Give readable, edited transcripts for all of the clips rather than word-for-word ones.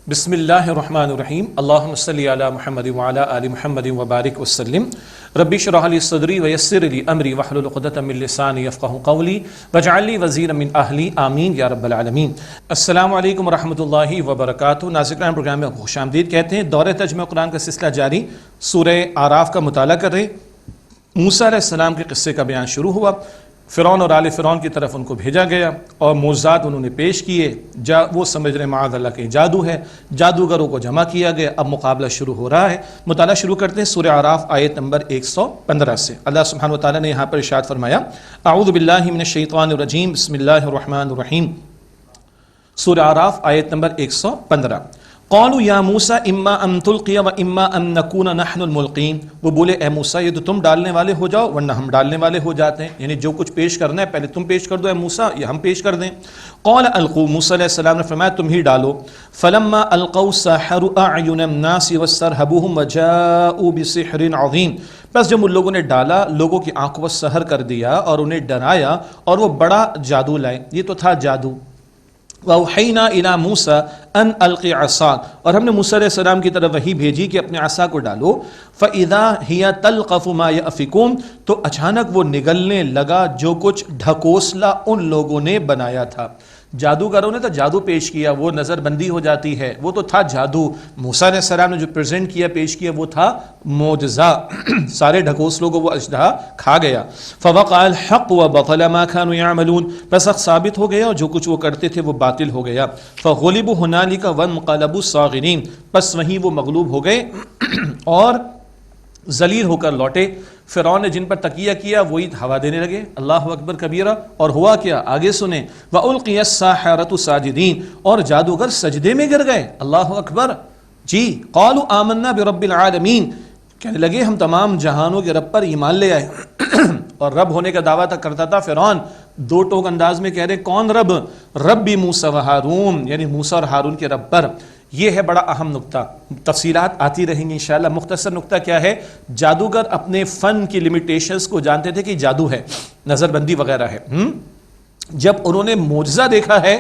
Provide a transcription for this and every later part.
بسم اللہ الرحمن الرحیم اللہم صلی علی محمد وعلی آل محمد وبارک وسلم رب اشرح لی صدری ویسر لی امری واحلل عقدۃ من لسانی یفقہوا قولی واجعل لی وزیرا من اہلی آمین یا رب العالمین۔ السلام علیکم ورحمۃ اللہ وبرکاتہ۔ ناظرین پروگرام میں خوش آمدید کہتے ہیں۔ دورہ ترجمہ قرآن کا سلسلہ جاری، سورہ اعراف کا مطالعہ کر رہے۔ موسیٰ علیہ السلام کے قصے کا بیان شروع ہوا۔ فرعون اور آل فرعون کی طرف ان کو بھیجا گیا اور معجزات انہوں نے پیش کیے۔ وہ سمجھ رہے معاذ اللہ کہ جادو ہے، جادوگروں کو جمع کیا گیا۔ اب مقابلہ شروع ہو رہا ہے۔ مطالعہ شروع کرتے ہیں سورہ اعراف آیت نمبر 115 سے۔ اللہ سبحانہ وتعالیٰ نے یہاں پر ارشاد فرمایا، اعوذ باللہ من الشیطان الرجیم، بسم اللہ الرحمن الرحیم۔ سورہ اعراف آیت نمبر 115۔ قالوا یا موسیٰ اما ان تلقی و اما ان نکون نحن الملقین۔ وہ بولے اے موسیٰ یہ تو تم ڈالنے والے ہو جاؤ ورنہ ہم ڈالنے والے ہو جاتے ہیں، یعنی جو کچھ پیش کرنا ہے پہلے تم پیش کر دو اے موسیٰ، یہ ہم پیش کر دیں۔ قال القوا، موسیٰ علیہ السلام نے فرمایا تم ہی ڈالو۔ فلما القوا سحروا اعین الناس واسترهبوهم وجاءوا بسحر عظیم۔ بس جب ان لوگوں نے ڈالا لوگوں کی آنکھوں کو سحر کر دیا اور انہیں ڈرایا اور وہ بڑا جادو لائے، یہ تو تھا جادو۔ وَأَوْحَيْنَا إِلَى مُوسَىٰ أَنْ أَلْقِ عَصَاكَ، اور ہم نے موسیٰ علیہ السلام کی طرف وحی بھیجی کہ اپنے عصا کو ڈالو۔ فَإِذَا هِيَ تَلْقَفُ مَا يَأْفِكُونَ، تو اچانک وہ نگلنے لگا جو کچھ ڈھکوسلا ان لوگوں نے بنایا تھا۔ جادوگروں نے تو جادو پیش کیا، وہ نظر بندی ہو جاتی ہے، وہ تو تھا جادو۔ موسیٰ علیہ السلام نے جو پریزنٹ کیا پیش کیا وہ تھا معجزہ۔ سارے ڈھکوسلوں کو وہ اژدہا کھا گیا۔ فوقع الحق وبطل ما كانوا يعملون، بس حق ثابت ہو گیا اور جو کچھ وہ کرتے تھے وہ باطل ہو گیا۔ فغلبوا هنالك وانقلبوا صاغرين، بس وہیں وہ مغلوب ہو گئے اور ذلیل ہو کر لوٹے۔ فرعون نے جن پر تکیہ کیا وہی ہوا دینے لگے۔ اللہ اکبر کبیرہ۔ اور ہوا کیا آگے سنیں، وَأُلْقِيَ السَّاحَرَةُ ساجدین، اور جادوگر سجدے میں گر گئے۔ اللہ اکبر۔ جی قالوا آمنا برب العالمین، کہنے لگے ہم تمام جہانوں کے رب پر ایمان لے آئے۔ اور رب ہونے کا دعویٰ تک کرتا تھا فرعون، دو ٹوک انداز میں کہہ رہے کون رب؟ رب موسیٰ و ہارون، یعنی موسیٰ اور ہارون کے رب پر۔ یہ ہے بڑا اہم نقطہ، تفصیلات آتی رہیں گی انشاءاللہ۔ مختصر نقطہ کیا ہے، جادوگر اپنے فن کی لمیٹیشنز کو جانتے تھے کہ جادو ہے، نظر بندی وغیرہ ہے۔ جب انہوں نے معجزہ دیکھا ہے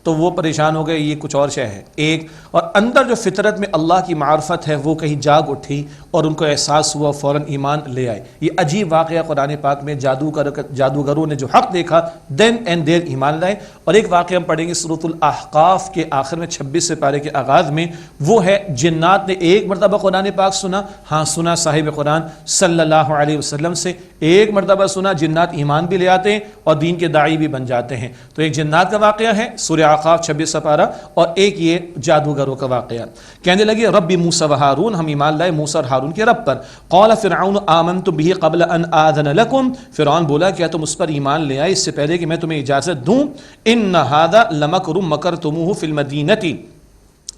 تو وہ پریشان ہو گئے، یہ کچھ اور شے ہے ایک، اور اندر جو فطرت میں اللہ کی معرفت ہے وہ کہیں جاگ اٹھی اور ان کو احساس ہوا، فوراً ایمان لے آئے۔ یہ عجیب واقعہ قرآن پاک میں، جادوگروں نے جو حق دیکھا دین اینڈ دیر ایمان لائے۔ اور ایک واقعہ ہم پڑھیں گے سورۃ الاحقاف کے آخر میں 26 سے پارے کے آغاز میں، وہ ہے جنات نے ایک مرتبہ قرآن پاک سنا، ہاں سنا صاحب قرآن صلی اللہ علیہ وسلم سے، ایک مرتبہ سنا جنات ایمان بھی لے آتے ہیں اور دین کے داعی بھی بن جاتے ہیں۔ تو ایک جنات کا واقعہ ہے سورہ احقاف 26 پارہ، اور ایک یہ جادوگروں کا واقعہ۔ کہنے لگے رب موسیٰ و ہارون، ہم ایمان لائے موسیٰ اور ہارون کے رب پر۔ قال فرعون آمنت به قبل ان آذن لكم، فرعون بولا کیا تم اس پر ایمان لے آئے اس سے پہلے کہ میں تمہیں اجازت دوں؟ ان هذا لمکر مکرتموه فی المدینہ،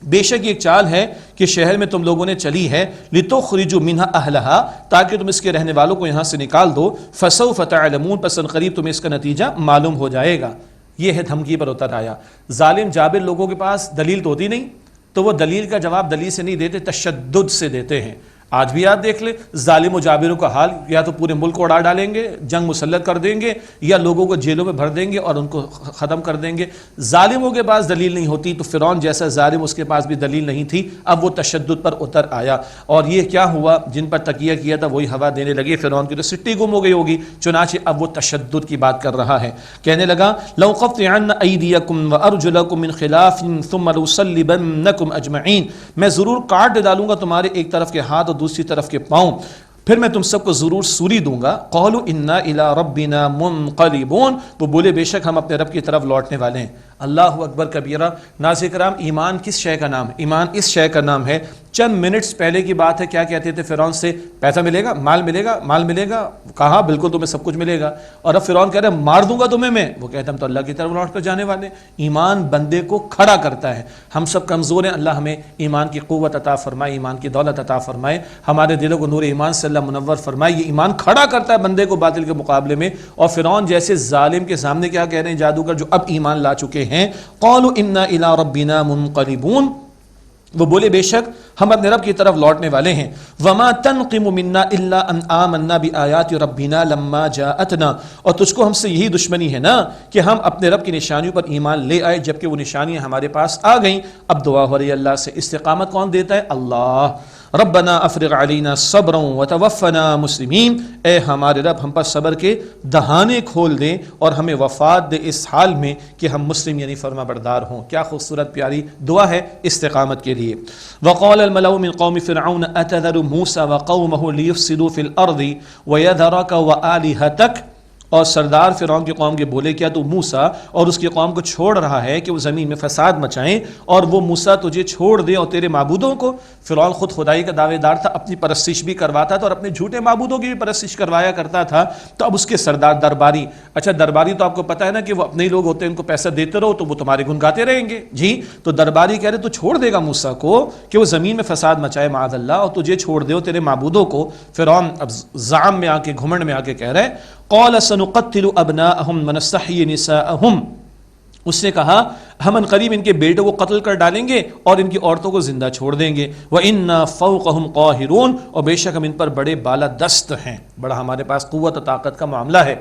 بے شک یہ ایک چال ہے کہ شہر میں تم لوگوں نے چلی ہے، لتخرجوا منها اهلها، تاکہ تم اس کے رہنے والوں کو یہاں سے نکال دو، فسوف تعلمون، پس ان قریب تمہیں اس کا نتیجہ معلوم ہو جائے گا۔ یہ ہے دھمکی پر اتر آیا۔ ظالم جابر لوگوں کے پاس دلیل تو ہوتی نہیں، تو وہ دلیل کا جواب دلیل سے نہیں دیتے، تشدد سے دیتے ہیں۔ آج بھی آپ دیکھ لیں ظالم و جابروں کا حال، یا تو پورے ملک کو اڑا ڈالیں گے، جنگ مسلط کر دیں گے، یا لوگوں کو جیلوں میں بھر دیں گے اور ان کو ختم کر دیں گے۔ ظالموں کے پاس دلیل نہیں ہوتی، تو فرعون جیسا ظالم اس کے پاس بھی دلیل نہیں تھی، اب وہ تشدد پر اتر آیا۔ اور یہ کیا ہوا، جن پر تکیہ کیا تھا وہی ہوا دینے لگے، فرعون کی تو سٹی گم ہو گئی ہوگی، چنانچہ اب وہ تشدد کی بات کر رہا ہے۔ کہنے لگا لَأُقَطِّعَنَّ أَيْدِيَكُمْ وَأَرْجُلَكُمْ مِنْ خِلَافٍ ثُمَّ لَأُصَلِّبَنَّكُمْ أَجْمَعِينَ، میں ضرور کاٹ ڈالوں گا تمہارے ایک طرف کے ہاتھ اور دوسری طرف کے پاؤں، پھر میں تم سب کو ضرور سوری دوں گا۔ قالوا انا الی ربنا منقلبون، وہ بولے بے شک ہم اپنے رب کی طرف لوٹنے والے ہیں۔ اللہ اکبر کبیرہ۔ ناظرین کرام، ایمان کس شے کا نام ہے؟ ایمان اس شے کا نام ہے، چند منٹس پہلے کی بات ہے، کیا کہتے تھے فرعون سے، پیسہ ملے گا، مال ملے گا، مال ملے گا، کہا بالکل تمہیں سب کچھ ملے گا، اور اب فرعون کہہ رہے مار دوں گا تمہیں میں، وہ کہتے ہم تو اللہ کی طرف لوٹ کر جانے والے۔ ایمان بندے کو کھڑا کرتا ہے۔ ہم سب کمزور ہیں، اللہ ہمیں ایمان کی قوت عطا فرمائے، ایمان کی دولت عطا فرمائے، ہمارے دلوں کو نور ایمان سے اللہ منور فرمائے۔ یہ ایمان کھڑا کرتا ہے بندے کو باطل کے مقابلے میں۔ اور فرعون جیسے ظالم کے سامنے کیا کہہ رہے ہیں جادوگر جو اب ایمان لا چکے ہیں، قالوا انا الی ربنا منقلبون، وہ بولے بے شک ہم اپنے رب کی طرف لوٹنے والے ہیں. وما تنقم منا الا ان آمنا بآیات ربنا لما جاءتنا، اور تجھ کو ہم سے یہی دشمنی ہے نا کہ ہم اپنے رب کی نشانیوں پر ایمان لے آئے جبکہ وہ نشانیاں ہمارے پاس آ گئیں. اب دعا ہو رہی ہے اللہ سے، استقامت کون دیتا ہے؟ اللہ. ربنا افرغ علینا صبرا وتوفنا مسلمین، اے ہمارے رب ہم پر صبر کے دہانے کھول دیں اور ہمیں وفات دے اس حال میں کہ ہم مسلم یعنی فرما بردار ہوں. کیا خوبصورت پیاری دعا ہے استقامت کے لیے. وقال الملأ من قوم فرعون اتذر موسى وقومه ليفسدوا في الارض ويذرك والهتك، اور سردار فرعون کی قوم کے بولے کیا تو موسیٰ اور اس کی قوم کو چھوڑ رہا ہے کہ وہ زمین میں فساد مچائیں اور وہ موسیٰ تجھے چھوڑ دے اور تیرے معبودوں کو. فرعون خود خدائی کا دعوے دار تھا، اپنی پرستش بھی کرواتا تھا اور اپنے جھوٹے معبودوں کی بھی پرستش کروایا کرتا تھا. تو اب اس کے سردار درباری، اچھا درباری تو آپ کو پتہ ہے نا کہ وہ اپنے ہی لوگ ہوتے ہیں، ان کو پیسہ دیتے رہو تو وہ تمہارے گن گاتے رہیں گے. جی تو درباری کہہ رہے تو چھوڑ دے گا موسیٰ کو کہ وہ زمین میں فساد مچائے معاذ اللہ، اور تجھے چھوڑ دے تیرے معبودوں کو. فرعون اب زعم میں آ کے گھمنڈ میں آ کے کہہ رہے قال سنقتل ابناءهم ونستحيي نساءهم، اس نے کہا ہم ان قریب ان کے بیٹوں کو قتل کر ڈالیں گے اور ان کی عورتوں کو زندہ چھوڑ دیں گے. وَإِنَّا فَوْقَهُمْ قَاهِرُونَ، اور بے شک ہم ان پر بڑے بالا دست ہیں، بڑا ہمارے پاس قوت و طاقت کا معاملہ ہے.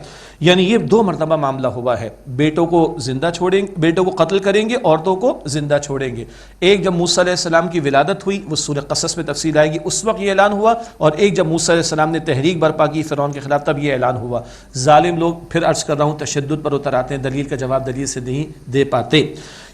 یعنی یہ 2 مرتبہ معاملہ ہوا ہے، بیٹوں کو زندہ چھوڑیں، بیٹوں کو قتل کریں گے، عورتوں کو زندہ چھوڑیں گے. ایک جب موسیٰ علیہ السلام کی ولادت ہوئی، وہ سورہ قصص میں تفصیل آئے گی، اس وقت یہ اعلان ہوا، اور ایک جب موسیٰ علیہ السلام نے تحریک برپا کی فرعون کے خلاف تب یہ اعلان ہوا. ظالم لوگ پھر عرض کر رہا ہوں تشدد پر اتر آتے ہیں، دلیل کا جواب دلیل سے نہیں دے پاتے.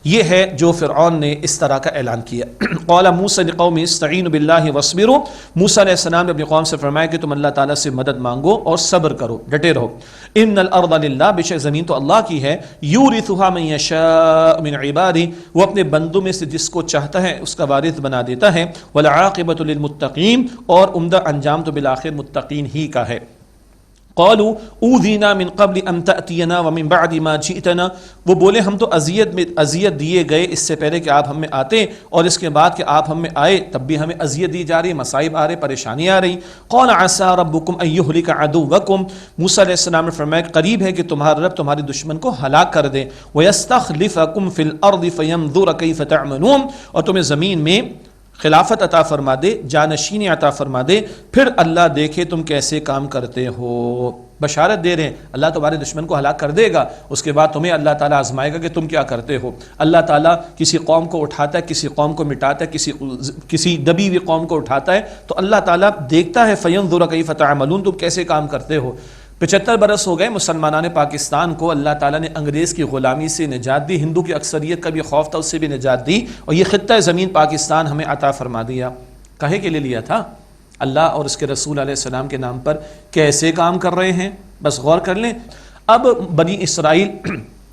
یہ ہے جو فرعون نے اس طرح کا اعلان کیا. قال موسیٰ لقومہ استعینوا باللہ واصبروا، موسیٰ علیہ السلام نے اپنی قوم سے فرمایا کہ تم اللہ تعالیٰ سے مدد مانگو اور صبر کرو، ڈٹے رہو. ان الارض للہ، بے شک زمین تو اللہ کی ہے. یورثها من یشاء من عبادہ، وہ اپنے بندوں میں سے جس کو چاہتا ہے اس کا وارث بنا دیتا ہے. والعاقبۃ للمتقین، اور عمدہ انجام تو بالآخر متقین ہی کا ہے. قالوا اوذینا من قبل ان تأتینا ومن بعد ما جئتنا، وہ بولے ہم تو اذیت دیے گئے اس سے پہلے کہ آپ ہم میں آتے، اور اس کے بعد کہ آپ ہم میں آئے تب بھی ہمیں اذیت دی جا رہی، مصائب آ رہے، پریشانیاں آ رہی. قال عسى ربكم ان يهلك عدوكم، موسیٰ علیہ السلام نے فرمایا قریب ہے کہ تمہارا رب تمہارے دشمن کو ہلاک کر دے. ويستخلفكم في الارض فينظر كيف تعملون، اور تمہیں زمین میں خلافت عطا فرما دے، جانشینی عطا فرما دے، پھر اللہ دیکھے تم کیسے کام کرتے ہو. بشارت دے رہے ہیں اللہ تمہارے دشمن کو ہلاک کر دے گا، اس کے بعد تمہیں اللہ تعالیٰ آزمائے گا کہ تم کیا کرتے ہو. اللہ تعالیٰ کسی قوم کو اٹھاتا ہے، کسی قوم کو مٹاتا ہے، کسی دبی ہوئی قوم کو اٹھاتا ہے، تو اللہ تعالیٰ دیکھتا ہے فینظر کیف تعملون، تم کیسے کام کرتے ہو. 75 برس ہو گئے مسلمانان پاکستان کو اللہ تعالیٰ نے انگریز کی غلامی سے نجات دی، ہندو کی اکثریت کا بھی خوف تھا اس سے بھی نجات دی، اور یہ خطہ زمین پاکستان ہمیں عطا فرما دیا. کہے کے لیے لیا تھا؟ اللہ اور اس کے رسول علیہ السلام کے نام پر کیسے کام کر رہے ہیں، بس غور کر لیں. اب بنی اسرائیل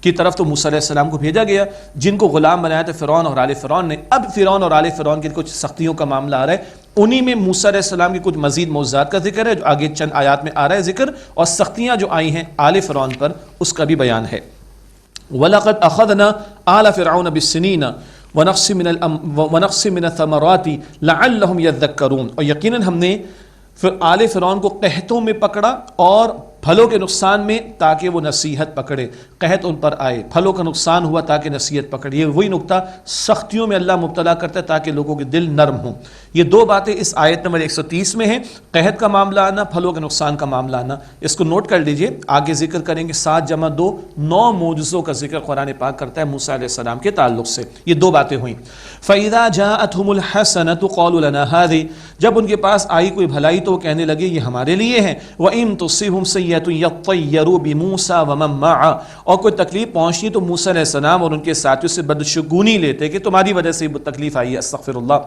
کی طرف تو موسیٰ علیہ السلام کو بھیجا گیا جن کو غلام بنایا تھا فرعون اور آل فرعون نے. اب فرعون اور آل فرعون کی کچھ سختیوں کا معاملہ آ رہا ہے، انہی میں موسیٰ علیہ السلام کی کچھ مزید معجزات کا ذکر ہے جو آگے چند آیات میں آ رہا ہے ذکر، اور سختیاں جو آئی ہیں آل فرعون پر اس کا بھی بیان ہے. وَلَقَدْ أَخَذْنَا آلَ فِرْعَوْنَ بِالسِّنِينَ وَنَقْصٍ مِّنَ الثَّمَرَاتِ لَعَلَّهُمْ يَذَّكَّرُونَ، اور یقیناً ہم نے آل فرعون کو قحطوں میں پکڑا اور پھلوں کے نقصان میں تاکہ وہ نصیحت پکڑے. قحط ان پر آئے، پھلوں کا نقصان ہوا تاکہ نصیحت پکڑے. یہ وہی نقطہ سختیوں میں اللہ مبتلا کرتا ہے تاکہ لوگوں کے دل نرم ہوں. یہ 2 باتیں اس آیت نمبر 130 میں ہیں، قحط کا معاملہ آنا، پھلوں کے نقصان کا معاملہ آنا. اس کو نوٹ کر لیجئے، آگے ذکر کریں گے. 7 × 2 9 معجزوں کا ذکر قرآن پاک کرتا ہے موسیٰ علیہ السلام کے تعلق سے. یہ 2 باتیں ہوئیں. فَإِذَا جَاءَتْهُمُ الْحَسَنَةُ قَالُوا لَنَا هَذِهِ، جب ان کے پاس آئی کوئی بھلائی تو وہ کہنے لگے یہ ہمارے لیے ہے. وَإِن تُصِبْهُمْ سَيِّئَةٌ يَطَّيَّرُوا بِمُوسَىٰ وَمَن مَّعَهُ، اور کوئی تکلیف پہنچی تو موسیٰ علیہ السلام اور ان کے ساتھیوں سے بدشگونی لیتے کہ تمہاری وجہ سے یہ تکلیف آئی ہے. استغفر اللہ.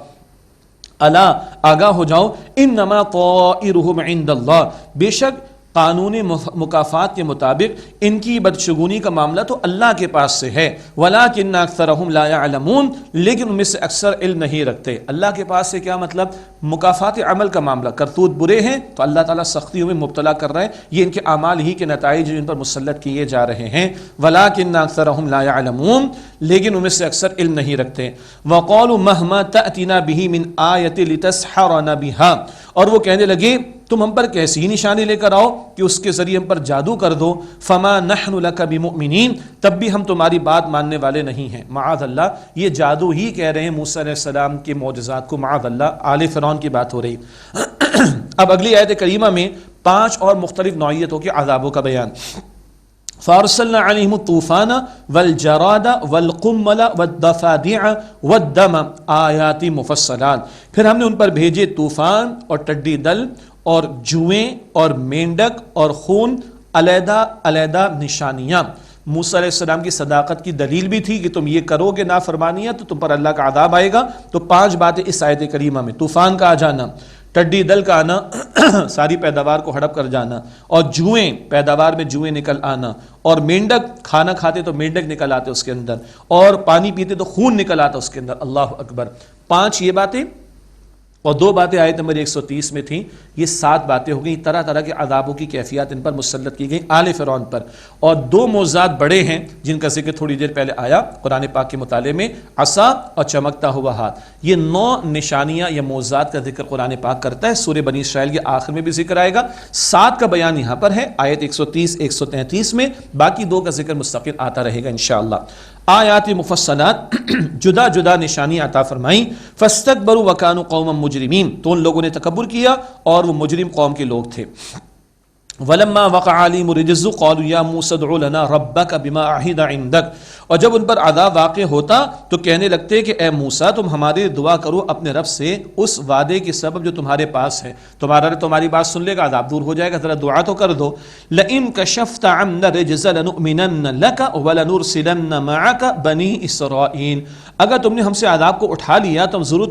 الا، آگاہ ہو جاؤ، انما طائرهم عند اللہ، بے شک قانون مکافات کے مطابق ان کی بدشگونی کا معاملہ تو اللہ کے پاس سے ہے. وَلَٰكِنَّ أَكْثَرَهُمْ لَا يَعْلَمُونَ، لیکن ان میں سے اکثر علم نہیں رکھتے. اللہ کے پاس سے کیا مطلب؟ مکافات عمل کا معاملہ. کرتوت برے ہیں تو اللہ تعالیٰ سختیوں میں مبتلا کر رہے ہیں، یہ ان کے اعمال ہی کے نتائج ان پر مسلط کیے جا رہے ہیں. وَلَٰكِنَّ أَكْثَرَهُمْ لَا يَعْلَمُونَ، لیکن ان میں سے اکثر علم نہیں رکھتے. وَقَالُوا مَهْمَا تَأْتِنَا بِهِ مِنْ آيَةٍ لِتَسْحَرَنَا بِهَا، اور وہ کہنے لگے تم ہم پر کیسی نشانی لے کر آؤ کہ اس کے ذریعے ہم پر جادو کر دو. فما نحن لک بمؤمنین، تب بھی ہم تمہاری بات ماننے والے نہیں ہیں. معاذ اللہ، یہ جادو ہی کہہ رہے ہیں موسیٰ علیہ السلام کے معجزات کو. معاذ اللہ، آل فرعون کی بات ہو رہی. اب اگلی آیت کریمہ میں 5 اور مختلف نوعیتوں کے عذابوں کا بیان. فارسلنا علیہم الطوفان والجراد والقمل والضفادع والدم آیات مفصلات، پھر ہم نے ان پر بھیجے طوفان اور ٹڈی دل اور جوئیں اور مینڈک اور خون، علیحدہ علیحدہ نشانیاں. موسیٰ علیہ السلام کی صداقت کی دلیل بھی تھی کہ تم یہ کرو گے نافرمانیاں تو تم پر اللہ کا عذاب آئے گا. تو 5 باتیں اس آیت کریمہ میں: طوفان کا آ جانا، ٹڈی دل کا آنا، ساری پیداوار کو ہڑپ کر جانا، اور جوئیں، پیداوار میں جوئیں نکل آنا، اور مینڈک، کھانا کھاتے تو مینڈک نکل آتے اس کے اندر، اور پانی پیتے تو خون نکل آتا اس کے اندر. اللہ اکبر. 5 یہ باتیں اور 2 باتیں آیت نمبر 130 میں تھیں. یہ 7 باتیں ہو گئیں. طرح طرح کے عذابوں کی کیفیات ان پر مسلط کی گئی آل فرعون پر. اور 2 معجزات بڑے ہیں جن کا ذکر تھوڑی دیر پہلے آیا قرآن پاک کے مطالعے میں، عصا اور چمکتا ہوا ہاتھ. یہ 9 نشانیاں یا معجزات کا ذکر قرآن پاک کرتا ہے. سورہ بنی اسرائیل کے آخر میں بھی ذکر آئے گا. 7 کا بیان یہاں پر ہے آیت 130 133 میں. باقی 2 کا ذکر مستقل آتا رہے گا انشاءاللہ. آیات مفصلات، جدا جدا نشانی عطا فرمائیں. فاستکبروا وکانوا قوما مجرمین، تو ان لوگوں نے تکبر کیا اور وہ مجرم قوم کے لوگ تھے. ولما وقع عليهم الرجز قالوا يا موسى ادع لنا ربك بما عهد عندك، اور جب ان پر عذاب واقع ہوتا تو کہنے لگتے کہ اے موسیٰ تم ہمارے دعا کرو اپنے رب سے اس وعدے کے سبب جو تمہارے پاس ہے. تمہارا رب تمہاری بات سن لے گا، عذاب دور ہو جائے گا، ذرا دعا تو کر دو. لئن كشفت عنا الرجز لنؤمنن لك ولنرسلن معك بني اسرائيل، اگر تم نے ہم سے عذاب کو اٹھا لیا تو ہم ضرور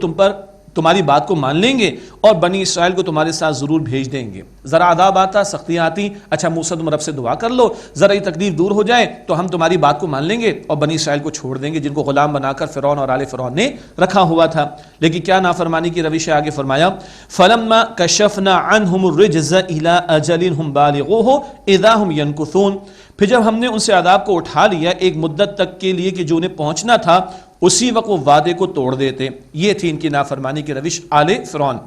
تمہاری بات کو مان لیں گے اور بنی اسرائیل کو تمہارے ساتھ ضرور بھیج دیں گے. ذرا عذاب آتا، سختیاں آتی، اچھا موسیٰ تم رب سے دعا کر لو، ذرا یہ تکلیف دور ہو جائے تو ہم تمہاری بات کو مان لیں گے اور بنی اسرائیل کو چھوڑ دیں گے جن کو غلام بنا کر فرعون اور آل فرعون نے رکھا ہوا تھا. لیکن کیا نافرمانی کی روش ہے. آگے فرمایا فلما کشفنا عنہم الرجز الى اجل هم بالغوه اذا هم ينكثون، پھر جب ہم نے ان سے عذاب کو اٹھا لیا ایک مدت تک کے لیے کہ جو انہیں پہنچنا تھا، اسی وقت وہ وعدے کو توڑ دیتے. یہ تھی ان کی نافرمانی کی روش آل فرعون.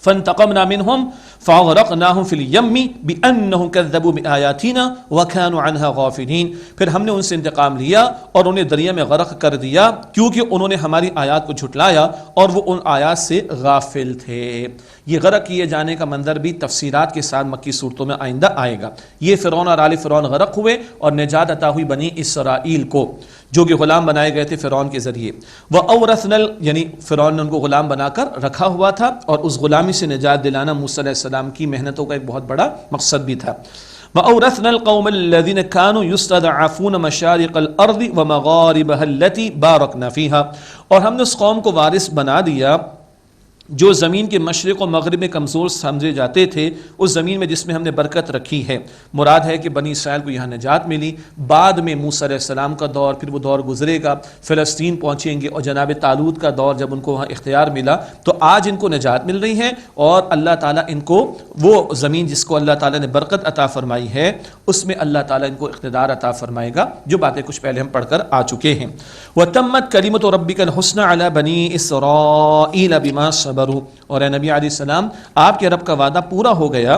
فانتقمنا منهم فاغرقناهم في اليم بانهم كذبوا بآياتنا وكانوا عنها غافلين، پھر ہم نے ان سے انتقام لیا اور انہیں دریا میں غرق کر دیا کیونکہ انہوں نے ہماری آیات کو جھٹلایا اور وہ ان آیات سے غافل تھے. یہ غرق کیے جانے کا منظر بھی تفسیرات کے ساتھ مکی صورتوں میں آئندہ آئے گا. یہ فرعون اور آل فرعون غرق ہوئے اور نجات عطا ہوئی بنی اسرائیل کو جو کہ غلام بنائے گئے تھے فرعون کے ذریعے. وَأَوْرَثْنَا، یعنی فرعون نے ان کو غلام بنا کر رکھا ہوا تھا اور اس غلامی سے نجات دلانا موسیٰ علیہ السلام کی محنتوں کا ایک بہت بڑا مقصد بھی تھا. وَأَوْرَثْنَا الْقَوْمَ الَّذِينَ كَانُوا يُسْتَضْعَفُونَ مَشَارِقَ الْأَرْضِ وَمَغَارِبَهَا الَّتِي بَارَكْنَا فِيهَا، اور ہم نے اس قوم کو وارث بنا دیا جو زمین کے مشرق و مغرب میں کمزور سمجھے جاتے تھے، اس زمین میں جس میں ہم نے برکت رکھی ہے. مراد ہے کہ بنی اسرائیل کو یہاں نجات ملی. بعد میں موسیٰ علیہ السلام کا دور، پھر وہ دور گزرے گا، فلسطین پہنچیں گے اور جناب طالوت کا دور جب ان کو وہاں اختیار ملا تو آج ان کو نجات مل رہی ہے اور اللہ تعالیٰ ان کو وہ زمین جس کو اللہ تعالیٰ نے برکت عطا فرمائی ہے اس میں اللہ تعالیٰ ان کو اقتدار عطا فرمائے گا، جو باتیں کچھ پہلے ہم پڑھ کر آ چکے ہیں. وَتَمَّتْ كَلِمَةُ رَبِّكَ الْحُسْنَى عَلَى بَنِي إِسْرَائِيلَ بِمَا صَبَرُوا، اور اے نبی علیہ السلام آپ کے رب کا وعدہ پورا ہو گیا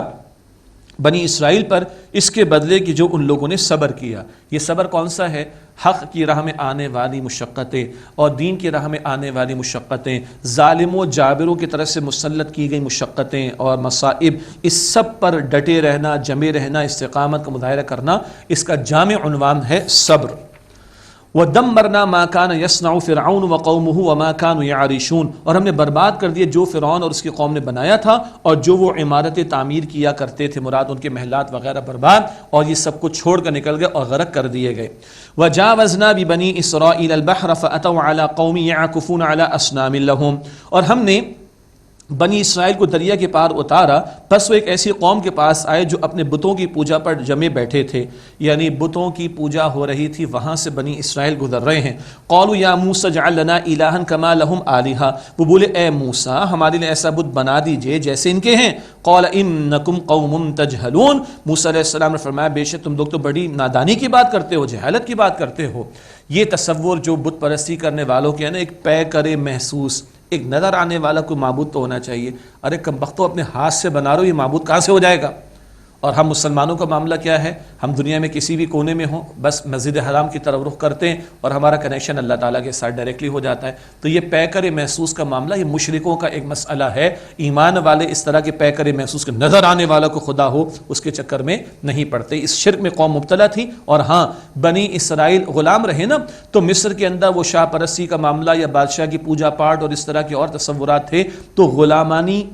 بنی اسرائیل پر اس کے بدلے کی جو ان لوگوں نے صبر کیا. یہ صبر کون سا ہے؟ حق کی راہ میں آنے والی مشقتیں اور دین کی راہ میں آنے والی مشقتیں، ظالموں جابروں کی طرف سے مسلط کی گئی مشقتیں اور مصائب، اس سب پر ڈٹے رہنا، جمے رہنا، استقامت کا مظاہرہ کرنا، اس کا جامع عنوان ہے صبر. وَدَمَّرْنَا مَا كَانَ يَصْنَعُ فِرْعَوْنُ وَقَوْمُهُ وَمَا كَانُوا يَعْرِشُونَ، اور ہم نے برباد کر دیا جو فرعون اور اس کی قوم نے بنایا تھا اور جو وہ عمارتیں تعمیر کیا کرتے تھے، مراد ان کے محلات وغیرہ برباد، اور یہ سب کچھ چھوڑ کر نکل گئے اور غرق کر دیے گئے. وَجَاوَزْنَا بِبَنِي إِسْرَائِيلَ الْبَحْرَ فَأَتَوْا عَلَىٰ قَوْمٍ يَعْكُفُونَ عَلَىٰ أَصْنَامٍ لَهُمْ، اور ہم نے بنی اسرائیل کو دریا کے پار اتارا، پس وہ ایک ایسی قوم کے پاس آئے جو اپنے بتوں کی پوجا پر جمے بیٹھے تھے، یعنی بتوں کی پوجا ہو رہی تھی، وہاں سے بنی اسرائیل گزر رہے ہیں. قالوا یا موسیٰ اجعل لنا الہا کما لہم آلہہ، وہ بولے اے موسیٰ ہمارے لیے ایسا بت بنا دیجئے جیسے ان کے ہیں. قال انکم قوم تجہلون، موسیٰ علیہ السلام نے فرمایا بے شک تم لوگ تو بڑی نادانی کی بات کرتے ہو، جہالت کی بات کرتے ہو. یہ تصور جو بت پرستی کرنے والوں کے ہیں نا، ایک پے کرے محسوس، ایک نظر آنے والا کوئی معبود تو ہونا چاہیے. ارے کم بختو اپنے ہاتھ سے بنا رہو، یہ معبود کہاں سے ہو جائے گا؟ اور ہم مسلمانوں کا معاملہ کیا ہے؟ ہم دنیا میں کسی بھی کونے میں ہوں بس مسجد حرام کی طرف رخ کرتے ہیں اور ہمارا کنیکشن اللہ تعالیٰ کے ساتھ ڈائریکٹلی ہو جاتا ہے. تو یہ پے کرے محسوس کا معاملہ یہ مشرکوں کا ایک مسئلہ ہے. ایمان والے اس طرح کے پے کرے محسوس کے نظر آنے والا کو خدا ہو اس کے چکر میں نہیں پڑتے. اس شرک میں قوم مبتلا تھی. اور ہاں بنی اسرائیل غلام رہے نا، تو مصر کے اندر وہ شاہ پرستی کا معاملہ یا بادشاہ کی پوجا پاٹ اور اس طرح کے اور تصورات تھے. تو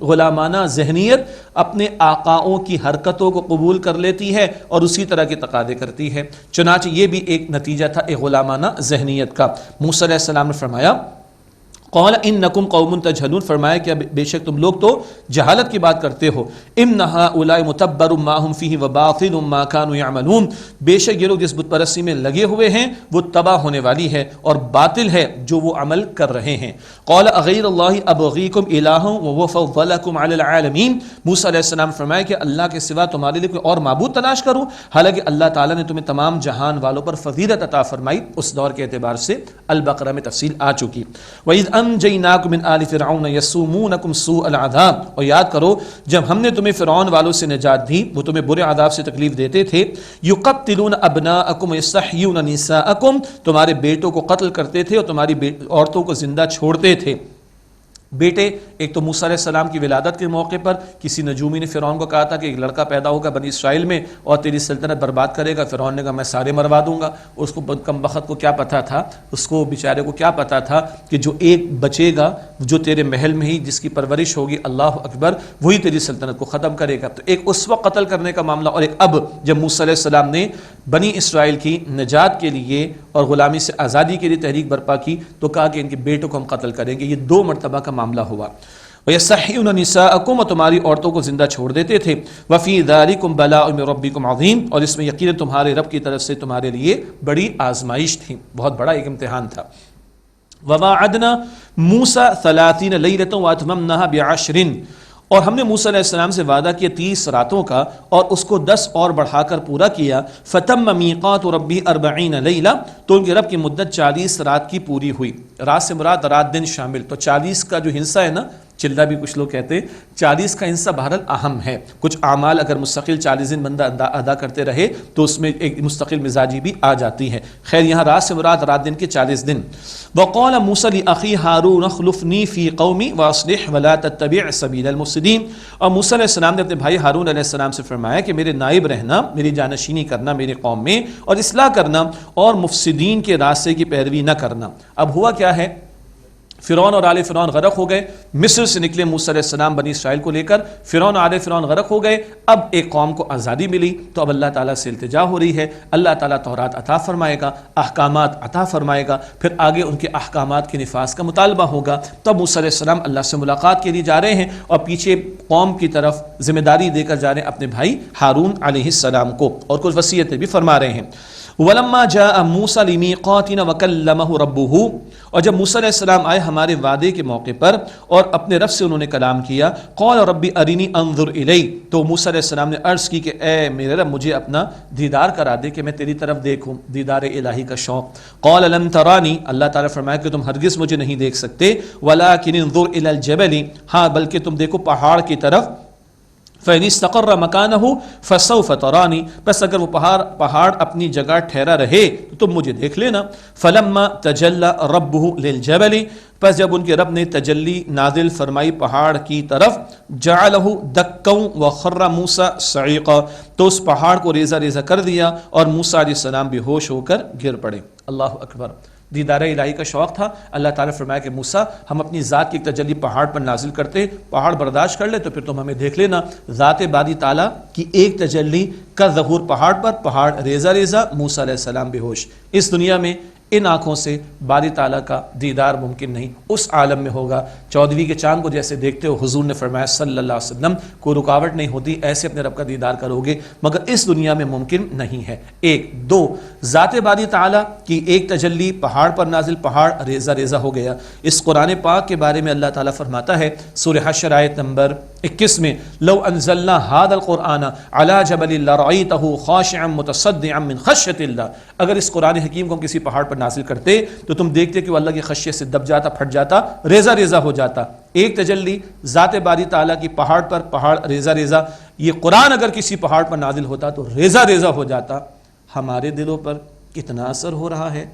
غلامانہ ذہنیت اپنے آقاؤں کی حرکتوں کو قبول کر لیتی ہے اور اسی طرح کے تقاضے کرتی ہے. چنانچہ یہ بھی ایک نتیجہ تھا ایک غلامانہ ذہنیت کا. موسیٰ علیہ السلام نے فرمایا قال انکم قوم تجہلون، فرمایا کہ بے شک تم لوگ تو جہالت کی بات کرتے ہو. ان ہؤلاء متبر ما هم فيه وباطل ما كانوا يعملون، بے شک یہ لوگ جس بت پرستی میں لگے ہوئے ہیں وہ تباہ ہونے والی ہے اور باطل ہے جو وہ عمل کر رہے ہیں. قال اغیر اللہ ابغیکم الہا وهو فضلکم علی العالمین، موسیٰ علیہ السلام فرمایا کہ اللہ کے سوا تمہارے لیے کوئی اور معبود تلاش کروں، حالانکہ اللہ تعالیٰ نے تمہیں تمام جہان والوں پر فضیلت عطا فرمائی. اس دور کے اعتبار سے البقرہ میں تفصیل آ چکی. وَإِذْ أَنْجَيْنَاكُمْ مِنْ آلِ فِرْعَوْنَ يَسُومُونَكُمْ سُوءَ الْعَذَابِ، اور یاد کرو جب ہم نے تمہیں فرعون والوں سے نجات دی، وہ تمہیں برے عذاب سے تکلیف دیتے تھے. يُقَتِّلُونَ أَبْنَاءَكُمْ وَيَسْتَحْيُونَ نِسَاءَكُمْ، تمہارے بیٹوں کو قتل کرتے تھے اور تمہاری عورتوں کو زندہ چھوڑتے تھے. بیٹے ایک تو موسیٰ علیہ السلام کی ولادت کے موقع پر کسی نجومی نے فرعون کو کہا تھا کہ ایک لڑکا پیدا ہوگا بنی اسرائیل میں اور تیری سلطنت برباد کرے گا. فرعون نے کہا میں سارے مروا دوں گا. اس کو کم بخت کو کیا پتا تھا، اس کو بیچارے کو کیا پتا تھا کہ جو ایک بچے گا جو تیرے محل میں ہی جس کی پرورش ہوگی اللہ اکبر وہی تیری سلطنت کو ختم کرے گا. تو ایک اس وقت قتل کرنے کا معاملہ، اور ایک اب جب موسیٰ علیہ السلام نے بنی اسرائیل کی نجات کے لیے اور غلامی سے آزادی کے لیے تحریک برپا کی تو کہا کہ ان کے بیٹوں کو ہم قتل کریں گے. یہ دو مرتبہ کا معاملہ ہوا. وَيَسْتَحْيُونَ نِسَاءَكُمْ، اور تمہاری عورتوں کو زندہ چھوڑ دیتے تھے. وَفِي ذَلِكُمْ بَلَاءٌ مِّن رَبِّكُمْ عَظِيمٌ، اور اس میں یقیناً تمہارے رب کی طرف سے تمہارے لیے بڑی آزمائش تھی، بہت بڑا ایک امتحان تھا. وَوَعَدْنَا مُوسَىٰ 30 لَيْلَةً وَأَتْمَمْنَاهَا بِعَشْرٍ، اور ہم نے موسیٰ علیہ السلام سے وعدہ کیا 30 راتوں کا اور اس کو 10 اور بڑھا کر پورا کیا. فَتَمَّ مِيقَاتُ رَبِّهِ 40 لَيْلَةً، تو ان کے رب کی مدت 40 رات کی پوری ہوئی. رات سے مراد رات دن شامل. تو 40 کا جو حصہ ہے نا، چلہ بھی کچھ لوگ کہتے ہیں 40 کا حصہ بہرحال اہم ہے. کچھ اعمال اگر مستقل 40 دن بندہ ادا کرتے رہے تو اس میں ایک مستقل مزاجی بھی آ جاتی ہے. خیر یہاں رات سے مراد رات دن کے 40 دن. وقال موسیٰ لأخی ہارون اخلفنی فی قومی واصلح ولا تتبع سبیل المفسدین، اور موسیٰ علیہ السلام نے اپنے بھائی ہارون علیہ السلام سے فرمایا کہ میرے نائب رہنا، میری جانشینی کرنا میری قوم میں، اور اصلاح کرنا اور مفسدین کے راستے کی پیروی نہ کرنا. اب ہوا کیا ہے، فرعون اور آل فرعون غرق ہو گئے. مصر سے نکلے موسیٰ علیہ السلام بنی اسرائیل کو لے کر، فرعون اور آل فرعون غرق ہو گئے. اب ایک قوم کو آزادی ملی تو اب اللہ تعالیٰ سے التجا ہو رہی ہے. اللہ تعالیٰ تورات عطا فرمائے گا، احکامات عطا فرمائے گا، پھر آگے ان کے احکامات کے نفاذ کا مطالبہ ہوگا. تب موسیٰ علیہ السلام اللہ سے ملاقات کے لیے جا رہے ہیں اور پیچھے قوم کی طرف ذمہ داری دے کر جا رہے ہیں اپنے بھائی ہارون علیہ السلام کو، اور کچھ وصیتیں بھی فرما رہے ہیں. وَلَمَّا جَاءَ مُوسَىٰ لِمِيقَاتِنَا وَكَلَّمَهُ رَبُّهُ، اور جب موسیٰ علیہ السلام آئے ہمارے وعدے کے موقع پر اور اپنے رب سے انہوں نے کلام کیا. قَالَ رَبِّ أَرِنِي أَنظُرْ إِلَيْكَ، تو موسیٰ علیہ السلام نے عرض کی کہ اے میرے رب مجھے اپنا دیدار کرا دے کہ میں تیری طرف دیکھوں، دیدار الہی کا شوق. قَالَ لَن تَرَانِي، اللہ تعالیٰ فرمایا کہ تم ہرگز مجھے نہیں دیکھ سکتے. وَلَٰكِنِ انظُرْ إِلَى الْجَبَلِ، ہاں بلکہ تم دیکھو پہاڑ کی طرف. فَإِنِ اسْتَقَرَّ مَكَانَهُ فَسَوْفَ تَرَانِي، بس اگر وہ پہاڑ اپنی جگہ ٹھہرا رہے تو تم مجھے دیکھ لینا. فَلَمَّا تَجَلَّى رَبُّهُ لِلْجَبَلِ، پس جب ان کے رب نے تجلی نازل فرمائی پہاڑ کی طرف، جَعَلَهُ دَكًّا وَخَرَّ مُوسَىٰ صَعِيقًا، تو اس پہاڑ کو ریزہ ریزہ کر دیا اور موسیٰ علیہ السلام بے ہوش ہو کر گر پڑے. اللہ اکبر. دیدار الہی کا شوق تھا. اللہ تعالیٰ فرمایا کہ موسیٰ ہم اپنی ذات کی تجلی پہاڑ پر نازل کرتے، پہاڑ برداشت کر لے تو پھر تم ہمیں دیکھ لینا. ذات باری تعالیٰ کی ایک تجلی کا ظہور پہاڑ پر، پہاڑ ریزہ ریزہ، موسیٰ علیہ السلام بے ہوش. اس دنیا میں ان آنکھوں سے باری تعالیٰ کا دیدار ممکن نہیں، اس عالم میں ہوگا. 14ویں کے چاند کو جیسے دیکھتے ہو، حضور نے فرمایا صلی اللہ علیہ وسلم کوئی رکاوٹ نہیں ہوتی، ایسے اپنے رب کا دیدار کرو گے، مگر اس دنیا میں ممکن نہیں ہے. 1 2 ذات باری تعالیٰ کی ایک تجلی پہاڑ پر نازل، پہاڑ ریزہ ریزہ ہو گیا. اس قرآن پاک کے بارے میں اللہ تعالیٰ فرماتا ہے سورہ حشر آیت نمبر 21 میں لو انزلنا هذا القرآن على جبل لرأيته خاشعا متصدعا من خشیۃ اللہ، اگر اس قرآن حکیم کو ہم کسی پہاڑ پر نازل کرتے تو تم دیکھتے کہ وہ اللہ کی خشیت سے دب جاتا، پھٹ جاتا، ریزہ ریزہ ہو جاتا۔ ایک تجلی ذات باری تعالیٰ کی پہاڑ پر، پہاڑ ریزہ ریزہ، یہ قرآن اگر کسی پہاڑ پر نازل ہوتا تو ریزہ ریزہ ہو جاتا۔ ہمارے دلوں پر کتنا اثر ہو رہا ہے،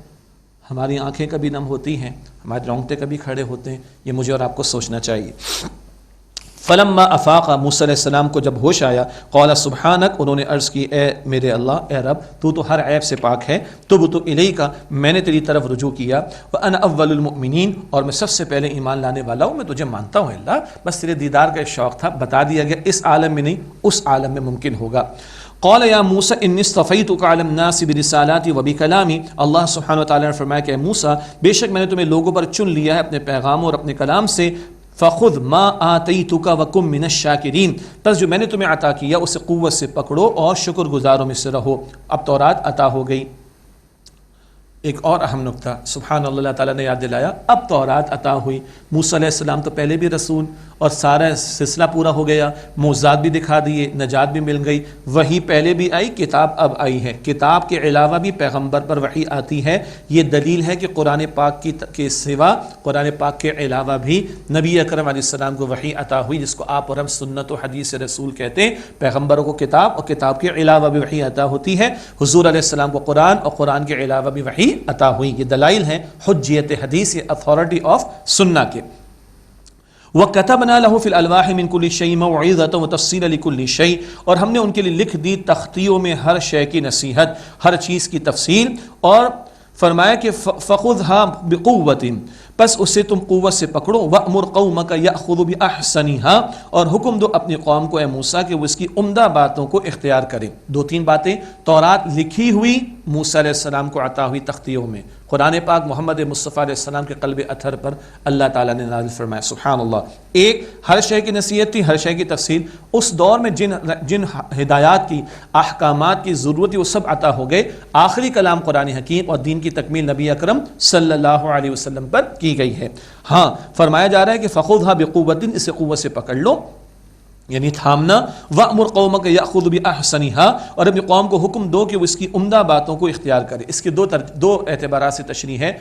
ہماری آنکھیں کبھی نم ہوتی ہیں، ہمارے رونگٹے کبھی کھڑے ہوتے ہیں، یہ مجھے اور آپ کو سوچنا چاہیے۔ فلما افاق، موسیٰ علیہ السلام کو جب ہوش آیا، قال سبحانک، انہوں نے عرض کی اے میرے اللہ، اے رب، تو ہر عیب سے پاک ہے، تبت الیک، میں نے تیری طرف رجوع کیا، وانا اول المؤمنین، اور میں سب سے پہلے ایمان لانے والا ہوں، میں تجھے مانتا ہوں اللہ، بس تیرے دیدار کا ایک شوق تھا، بتا دیا گیا اس عالم میں نہیں اس عالم میں ممکن ہوگا۔ قال یا موسیٰ انی اصطفیتک علی الناس برسالاتی وبکلامی، اللہ سبحانہ وتعالی نے فرمایا کہ اے موسیٰ، بے شک میں نے تمہیں لوگوں پر چن لیا ہے اپنے پیغاموں اور اپنے کلام سے، فخذ ما آتیتک وکن من الشاکرین، پس جو میں نے تمہیں عطا کیا اسے قوت سے پکڑو اور شکر گزاروں میں سے رہو۔ اب تورات عطا ہو گئی۔ ایک اور اہم نکتہ سبحان اللہ، اللہ تعالیٰ نے یاد دلایا، اب تورات عطا ہوئی۔ موسیٰ علیہ السلام تو پہلے بھی رسول، اور سارا سلسلہ پورا ہو گیا، معجزات بھی دکھا دیے، نجات بھی مل گئی، وحی پہلے بھی آئی، کتاب اب آئی ہے، کتاب کے علاوہ بھی پیغمبر پر وحی آتی ہے۔ یہ دلیل ہے کہ قرآن پاک کے سوا، قرآن پاک کے علاوہ بھی نبی اکرم علیہ السلام کو وحی عطا ہوئی، جس کو آپ اور ہم سنت و حدیث رسول کہتے ہیں۔ پیغمبروں کو کتاب اور کتاب کے علاوہ بھی وحی عطا ہوتی ہے، حضور علیہ السلام کو قرآن اور قرآن کے علاوہ بھی وحی عطا ہوئی۔ یہ دلائل ہیں حجیت حدیث، یہ اتھارٹی آف سنہ کے۔ وَكَتَبْنَا لَهُ فِي الْأَلْوَاحِ مِنْ كُلِّ شَيْءٍ مَوْعِظَةً وَتَفْصِيلًا لِكُلِّ شَيْءٍ، اور ہم نے ان کے لیے لکھ دی تختیوں میں ہر شے کی نصیحت، ہر چیز کی تفصیل، اور فرمایا کہ فَخُذْهَا بِقُوَّةٍ، پس اسے تم قوت سے پکڑو، وَأْمُرْ قَوْمَكَ يَأْخُذُوا بِأَحْسَنِهَا، اور حکم دو اپنی قوم کو اے موسیٰ کہ وہ اس کی عمدہ باتوں کو اختیار کرے۔ دو تین باتیں، تورات لکھی ہوئی موسیٰ علیہ السلام کو عطا ہوئی تختیوں میں، قرآن پاک محمد مصطفیٰ علیہ السلام کے قلب اطہر پر اللہ تعالیٰ نے نازل فرمایا، سبحان اللہ۔ ایک ہر شے کی نصیحت تھی، ہر شے کی تفصیل، اس دور میں جن ہدایات کی، احکامات کی ضرورت تھی وہ سب عطا ہو گئے۔ آخری کلام قرآن حکیم اور دین کی تکمیل نبی اکرم صلی اللہ علیہ وسلم پر کی گئی ہے۔ ہاں، فرمایا جا رہا ہے کہ فخذھا بقوۃ، اسے قوت سے پکڑ لو، یعنی تھامنا، وَأْمُرْ قَوْمَكَ يَأْخُذُوا بِأَحْسَنِهَا، اور اپنی قوم کو حکم دو کہ وہ اس کی عمدہ باتوں کو اختیار کرے۔ اس کے دو اعتبارات سے تشریح ہے،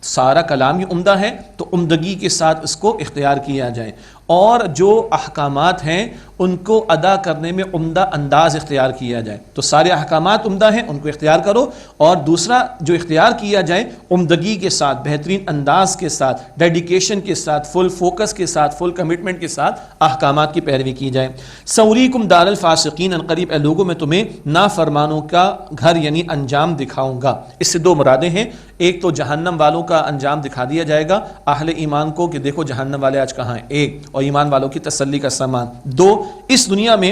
سارا کلام ہی عمدہ ہے تو عمدگی کے ساتھ اس کو اختیار کیا جائے، اور جو احکامات ہیں ان کو ادا کرنے میں عمدہ انداز اختیار کیا جائے، تو سارے احکامات عمدہ ہیں، ان کو اختیار کرو، اور دوسرا جو اختیار کیا جائے عمدگی کے ساتھ، بہترین انداز کے ساتھ، ڈیڈیکیشن کے ساتھ، فل فوکس کے ساتھ، فل کمٹمنٹ کے ساتھ احکامات کی پیروی کی جائے۔ سوریکم دار الفاسقین، ان قریب اے لوگوں میں تمہیں نافرمانوں کا گھر یعنی انجام دکھاؤں گا۔ اس سے دو مرادیں ہیں، ایک تو جہنم والوں کا انجام دکھا دیا جائے گا اہل ایمان کو کہ دیکھو جہنم والے آج کہاں ہیں، ایک، اور ایمان والوں کی تسلی کا سامان، دو، اس دنیا میں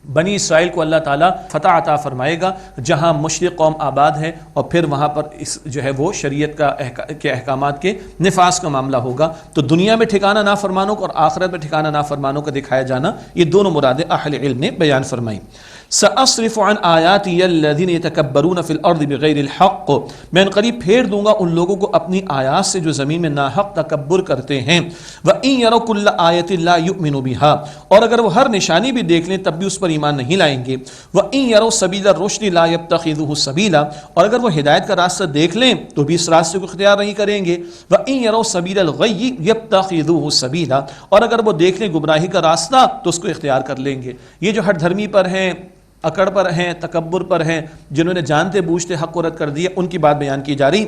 بنی اسرائیل کو اللہ تعالیٰ فتح عطا فرمائے گا جہاں مشرق قوم آباد ہے، اور پھر وہاں پر جو ہے وہ شریعت کے احکامات کے نفاذ کا معاملہ ہوگا۔ تو دنیا میں ٹھکانہ نافرمانوں کو اور آخرت میں ٹھکانہ نافرمانوں کا دکھایا جانا، یہ دونوں مرادیں اہل علم نے بیان فرمائیں۔ سأصرف عن آیاتی الذین یتکبرون فی الارض بغیر الحق، میں ان قریب پھیر دوں گا ان لوگوں کو اپنی آیات سے جو زمین میں ناحق تکبر کرتے ہیں۔ وَإِن يَرَوْا كُلَّ آیَةٍ لَا يُؤْمِنُوا بِهَا، اور اگر وہ ہر نشانی بھی دیکھ لیں تب بھی اس پر ایمان نہیں لائیں گے۔ وَإِن يَرَوْا سَبِيلَ الرُّشْدِ لَا يَتَّخِذُوهُ سَبِيلًا، اور اگر وہ ہدایت کا راستہ دیکھ لیں تو بھی اس راستے کو اختیار نہیں کریں گے۔ وَإِن يَرَوْا سَبِيلَ الْغَيِّ يَتَّخِذُوهُ سَبِيلًا، اور اگر وہ دیکھ لیں گمراہی کا راستہ تو اس کو اختیار کر لیں گے۔ یہ جو ہر دھرمی پر ہیں، اکڑ پر ہیں، تکبر پر ہیں، جنہوں نے جانتے بوجھتے حق کو رد کر دیا، ان کی بات بیان کی جا رہی،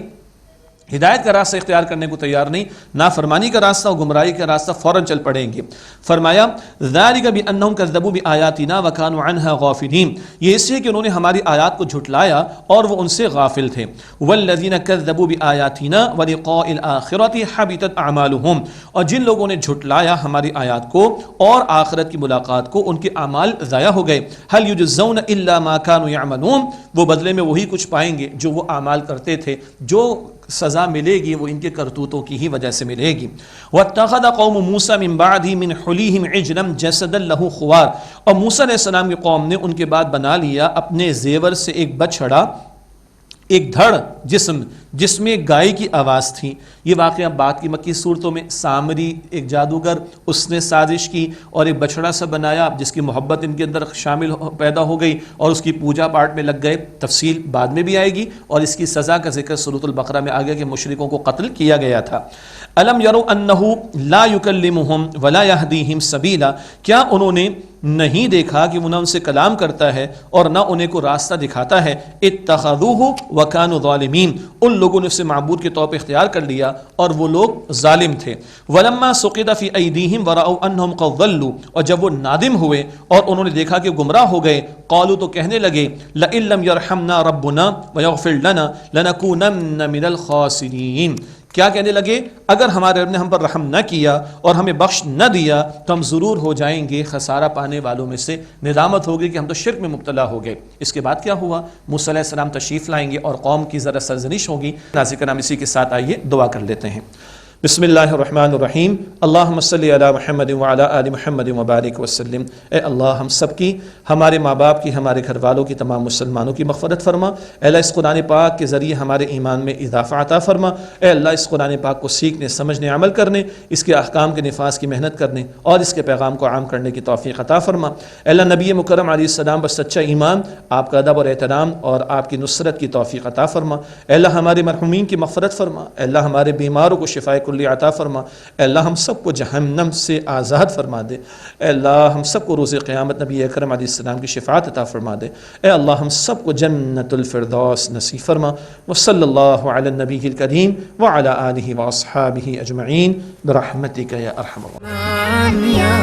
ہدایت کا راستہ اختیار کرنے کو تیار نہیں، نافرمانی کا راستہ اور گمراہی کا راستہ فوراً چل پڑیں گے۔ فرمایا ذَلِكَ بِأَنَّهُمْ كَذَّبُوا بِآيَاتِنَا وَكَانُوا عَنْهَا غَافِلِينَ، یہ اس لیے کہ انہوں نے ہماری آیات کو جھٹلایا اور وہ ان سے غافل تھے۔ وَالَّذِينَ كَذَّبُوا بِآيَاتِنَا وَلِقَاءِ الْآخِرَةِ حَبِطَتْ أَعْمَالُهُمْ، اور جن لوگوں نے جھٹلایا ہماری آیات کو اور آخرت کی ملاقات کو، ان کے اعمال ضائع ہو گئے۔ هَلْ يُجْزَوْنَ إِلَّا مَا كَانُوا يَعْمَلُونَ، وہ بدلے میں وہی کچھ پائیں گے جو وہ اعمال کرتے تھے، جو سزا ملے گی وہ ان کے کرتوتوں کی ہی وجہ سے ملے گی۔ وَاتَّخَذَ قَوْمُ مُوسَىٰ مِن بَعْدِهِ مِنْ حُلِيهِمْ عِجْلًا جَسَدًا لَهُ خُوَارٌ، اور موسیٰ علیہ السلام کی قوم نے ان کے بعد بنا لیا اپنے زیور سے ایک بچڑا ایک دھڑ جسم جس میں گائے کی آواز تھی. یہ واقعہ بعد کی مکی صورتوں میں سامری ایک جادوگر اس نے سازش کی اور ایک بچڑا سا بنایا جس کی محبت ان کے اندر شامل پیدا ہو گئی اور اس کی پوجا پاٹ میں لگ گئے. تفصیل بعد میں بھی آئے گی اور اس کی سزا کا ذکر سورۃ البقرہ میں آ گیا کہ مشرکوں کو قتل کیا گیا تھا. الم یروا انہ لا یکلمہم ولا یہدیہم سبیلا، کیا انہوں نے نہیں دیکھا کہ وہ نہ ان سے کلام کرتا ہے اور نہ انہیں کو راستہ دکھاتا ہے. اتخذوہ وکانوا ظالمین، ان لوگوں نے اسے معبود کے طور پہ اختیار کر لیا اور وہ لوگ ظالم تھے. ولما سقط فی ایدیہم ورأوا انہم قد ضلوا، اور جب وہ نادم ہوئے اور انہوں نے دیکھا کہ گمراہ ہو گئے، قالوا تو کہنے لگے لئن لم یرحمنا ربنا ویغفر لنا لنکونن من الخاسرین، کیا کہنے لگے اگر ہمارے رب نے ہم پر رحم نہ کیا اور ہمیں بخش نہ دیا تو ہم ضرور ہو جائیں گے خسارہ پانے والوں میں سے. ندامت ہوگی کہ ہم تو شرک میں مبتلا ہو گئے. اس کے بعد کیا ہوا؟ موسیٰ علیہ السلام تشریف لائیں گے اور قوم کی ذرا سرزنش ہوگی. ناظرین کرام اسی کے ساتھ آئیے دعا کر لیتے ہیں. بسم اللہ الرحمن الرحیم. اللہم صلی علی محمد وعلی آل محمد وبارک وسلم. اے اللہ ہم سب کی، ہمارے ماں باپ کی، ہمارے گھر والوں کی، تمام مسلمانوں کی مغفرت فرما. اے اللہ اس قرآن پاک کے ذریعے ہمارے ایمان میں اضافہ عطا فرما. اے اللہ اس قرآن پاک کو سیکھنے، سمجھنے، عمل کرنے، اس کے احکام کے نفاذ کی محنت کرنے اور اس کے پیغام کو عام کرنے کی توفیق عطا فرما. اے اللہ نبی مکرم علیہ السلام پر سچا ایمان، آپ کا ادب اور احترام اور آپ کی نصرت کی توفیق عطا فرما. اے اللہ ہمارے مرحومین کی مغفرت فرما. اے اللہ ہمارے بیماروں کو شفائے کلی عطا فرما. اے اللہ ہم سب کو جہنم سے آزاد فرما دے. اے اللہ ہم سب کو روز قیامت نبی اکرم علیہ السلام کی شفاعت عطا فرما دے. اے اللہ ہم سب کو جنت الفردوس نصیب فرما. وصلی اللہ علی النبی الکریم وعلی آلہ واصحابہ اجمعین برحمتک یا ارحم الراحمین.